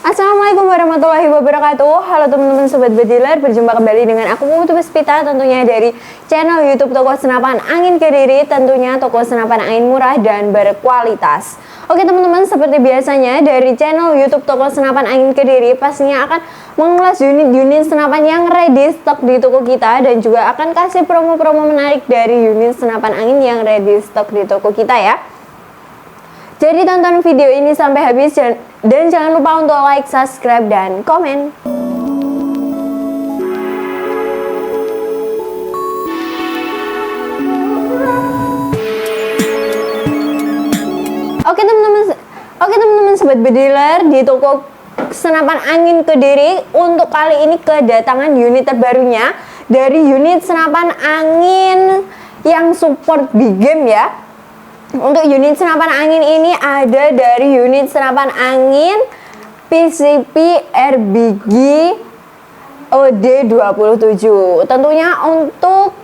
Assalamualaikum warahmatullahi wabarakatuh. Halo teman-teman sobat bediler, berjumpa kembali dengan aku Putu Puspita, tentunya dari channel YouTube Toko Senapan Angin Kediri, tentunya toko senapan angin murah dan berkualitas. Oke teman-teman, seperti biasanya dari channel YouTube Toko Senapan Angin Kediri pastinya akan mengulas unit-unit senapan yang ready stock di toko kita, dan juga akan kasih promo-promo menarik dari unit senapan angin yang ready stock di toko kita ya. Jadi tonton video ini sampai habis dan jangan lupa untuk like, subscribe, dan komen. Oke teman-teman sobat bediler, di toko senapan angin Kediri untuk kali ini kedatangan unit terbarunya dari unit senapan angin yang support big game ya. Untuk unit senapan angin ini ada dari unit senapan angin PCP RBG OD27. Tentunya untuk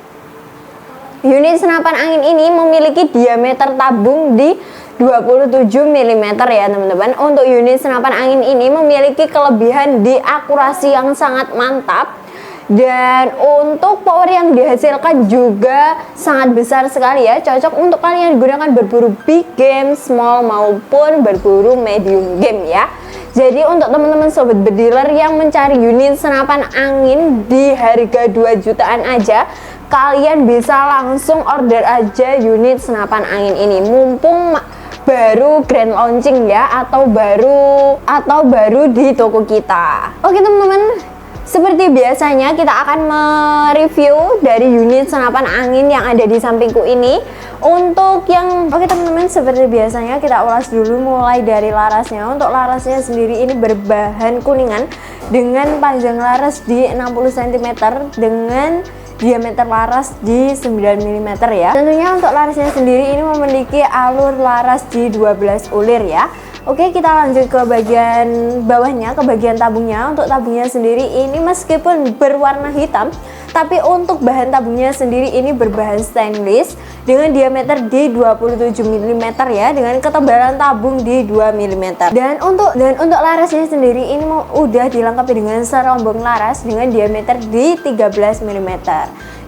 unit senapan angin ini memiliki diameter tabung di 27 mm ya teman-teman. Untuk unit senapan angin ini memiliki kelebihan di akurasi yang sangat mantap, dan untuk power yang dihasilkan juga sangat besar sekali ya. Cocok untuk kalian gunakan berburu big game, small maupun berburu medium game ya. Jadi untuk teman-teman sobat bediler yang mencari unit senapan angin di harga 2 jutaan aja, kalian bisa langsung order aja unit senapan angin ini mumpung baru grand launching ya, atau baru di toko kita. Oke teman-teman, seperti biasanya kita akan mereview dari unit senapan angin yang ada di sampingku ini. Untuk yang teman-teman, seperti biasanya kita ulas dulu mulai dari larasnya. Untuk larasnya sendiri ini berbahan kuningan dengan panjang laras di 60 cm dengan diameter laras di 9 mm ya. Tentunya untuk larasnya sendiri ini memiliki alur laras di 12 ulir ya. Oke, kita lanjut ke bagian bawahnya, ke bagian tabungnya. Untuk tabungnya sendiri ini meskipun berwarna hitam, tapi untuk bahan tabungnya sendiri ini berbahan stainless dengan diameter di 27 mm ya, dengan ketebalan tabung di 2 mm. Dan untuk larasnya sendiri ini udah dilengkapi dengan serombong laras dengan diameter di 13 mm.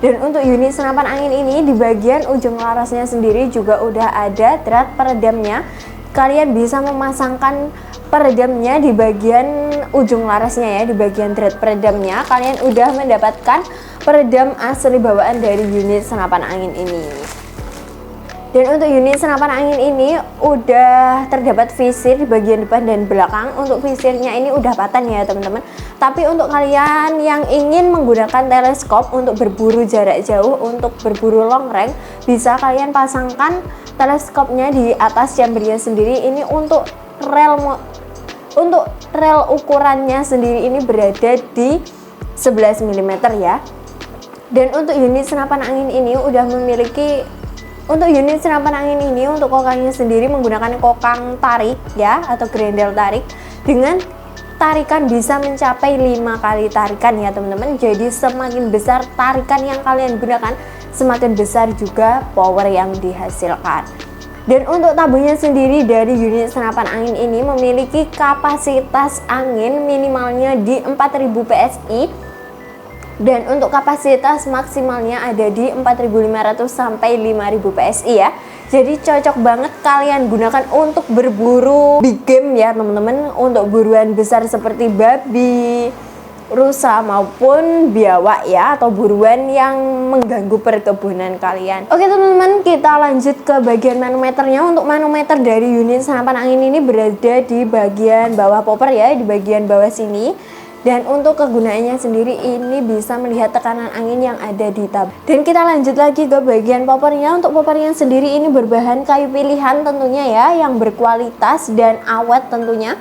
Dan untuk unit senapan angin ini di bagian ujung larasnya sendiri juga udah ada drat peredamnya. Kalian bisa memasangkan peredamnya di bagian ujung larasnya ya, di bagian drat peredamnya kalian udah mendapatkan peredam asli bawaan dari unit senapan angin ini. Dan untuk unit senapan angin ini udah terdapat visir di bagian depan dan belakang. Untuk visirnya ini udah paten ya teman-teman. Tapi untuk kalian yang ingin menggunakan teleskop untuk berburu jarak jauh, untuk berburu long range, bisa kalian pasangkan teleskopnya di atas chambernya sendiri. Ini untuk rel ukurannya sendiri ini berada di 11 mm ya. Dan untuk unit senapan angin ini udah memiliki, untuk unit senapan angin ini untuk kokangnya sendiri menggunakan kokang tarik ya, atau grendel tarik dengan tarikan bisa mencapai 5 kali tarikan ya teman-teman. Jadi semakin besar tarikan yang kalian gunakan, semakin besar juga power yang dihasilkan. Dan untuk tabungnya sendiri dari unit senapan angin ini memiliki kapasitas angin minimalnya di 4000 PSI, dan untuk kapasitas maksimalnya ada di 4500 sampai 5000 PSI ya. Jadi cocok banget kalian gunakan untuk berburu big game ya teman-teman, untuk buruan besar seperti babi, rusa maupun biawak ya, atau buruan yang mengganggu perkebunan kalian. Oke teman-teman, kita lanjut ke bagian manometernya. Untuk manometer dari unit senapan angin ini berada di bagian bawah popper ya, di bagian bawah sini. Dan untuk kegunaannya sendiri ini bisa melihat tekanan angin yang ada di tab. Dan kita lanjut lagi ke bagian poppernya. Untuk poppernya sendiri ini berbahan kayu pilihan tentunya ya, yang berkualitas dan awet tentunya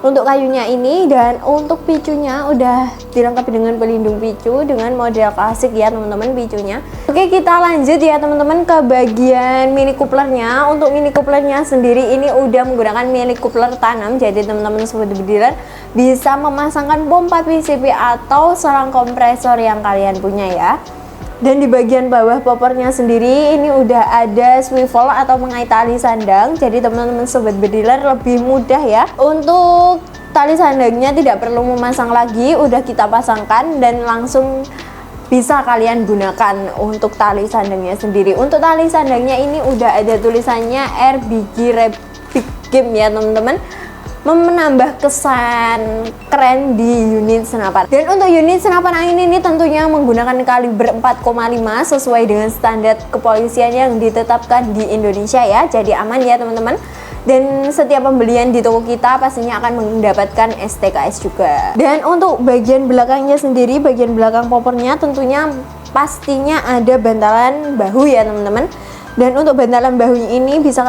untuk kayunya ini. Dan untuk picunya udah dilengkapi dengan pelindung picu dengan model klasik ya teman-teman picunya. Oke, kita lanjut ya teman-teman ke bagian mini couplernya. Untuk mini couplernya sendiri ini udah menggunakan mini coupler tanam. Jadi teman-teman sobat bediler bisa memasangkan pompa PCP atau selang kompresor yang kalian punya ya. Dan di bagian bawah poppernya sendiri ini udah ada swivel atau mengait tali sandang. Jadi teman-teman sobat bediler lebih mudah ya untuk tali sandangnya tidak perlu memasang lagi, udah kita pasangkan dan langsung bisa kalian gunakan untuk tali sandangnya sendiri. Untuk tali sandangnya ini udah ada tulisannya RBG Rapid Game ya teman-teman, menambah kesan keren di unit senapan. Dan untuk unit senapan angin ini tentunya menggunakan kaliber 4,5 sesuai dengan standar kepolisian yang ditetapkan di Indonesia ya, jadi aman ya teman-teman. Dan setiap pembelian di toko kita pastinya akan mendapatkan STKS juga. Dan untuk bagian belakangnya sendiri, bagian belakang popornya tentunya pastinya ada bantalan bahu ya teman-teman. Dan untuk bantalan bahu ini bisa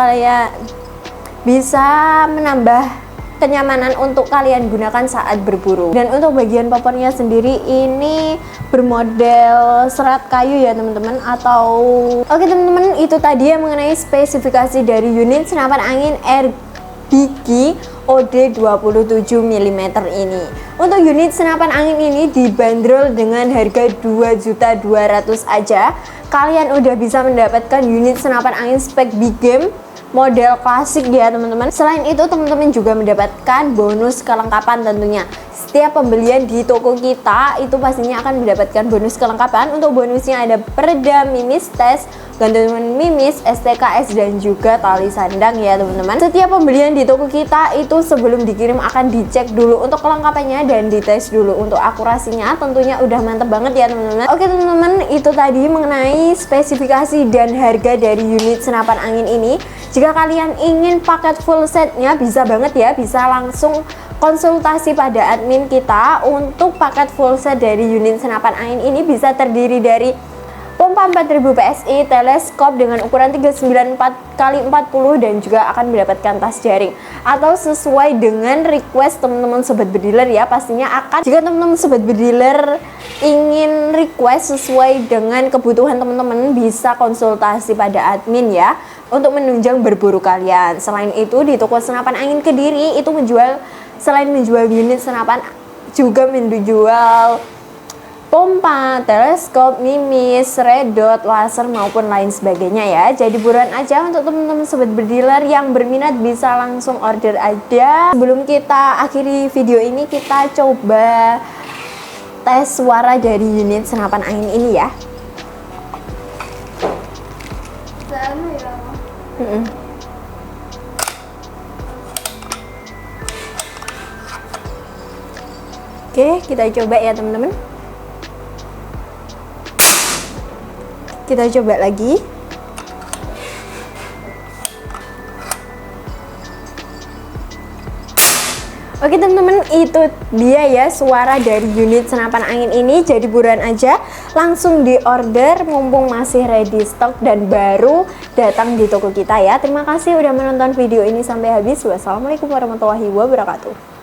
menambah kenyamanan untuk kalian gunakan saat berburu. Dan untuk bagian popornya sendiri ini bermodel serat kayu ya teman-teman, oke teman-teman, itu tadi yang mengenai spesifikasi dari unit senapan angin RBG OD 27 mm ini. Untuk unit senapan angin ini dibanderol dengan harga 2.200.000 aja. Kalian udah bisa mendapatkan unit senapan angin spek big game model klasik ya teman-teman. Selain itu teman-teman juga mendapatkan bonus kelengkapan tentunya. Setiap pembelian di toko kita itu pastinya akan mendapatkan bonus kelengkapan. Untuk bonusnya ada peredam mimis tes, gantungan mimis, STKS dan juga tali sandang ya teman-teman. Setiap pembelian di toko kita itu sebelum dikirim akan dicek dulu untuk kelengkapannya dan dites dulu untuk akurasinya. Tentunya udah mantep banget ya teman-teman. Oke teman-teman, itu tadi mengenai spesifikasi dan harga dari unit senapan angin ini. Jika kalian ingin paket full setnya bisa banget ya, bisa langsung konsultasi pada admin kita. Untuk paket full set dari unit senapan angin ini bisa terdiri dari pompa 4000 PSI, teleskop dengan ukuran 394x40 dan juga akan mendapatkan tas jaring. Atau sesuai dengan request teman-teman sobat berdealer ya, pastinya akan, jika teman-teman sobat berdealer ingin request sesuai dengan kebutuhan teman-teman, bisa konsultasi pada admin ya untuk menunjang berburu kalian. Selain itu di toko senapan angin Kediri itu selain menjual unit senapan juga menjual pompa, teleskop, mimis, redot, laser maupun lain sebagainya ya. Jadi buruan aja untuk teman-teman sobat berdealer yang berminat bisa langsung order aja. Sebelum kita akhiri video ini, kita coba tes suara dari unit senapan angin ini ya. Oke, kita coba ya teman-teman. Kita coba lagi. Oke teman-teman, itu dia ya suara dari unit senapan angin ini. Jadi buruan aja langsung di order mumpung masih ready stock dan baru datang di toko kita ya. Terima kasih udah menonton video ini sampai habis. Wassalamualaikum warahmatullahi wabarakatuh.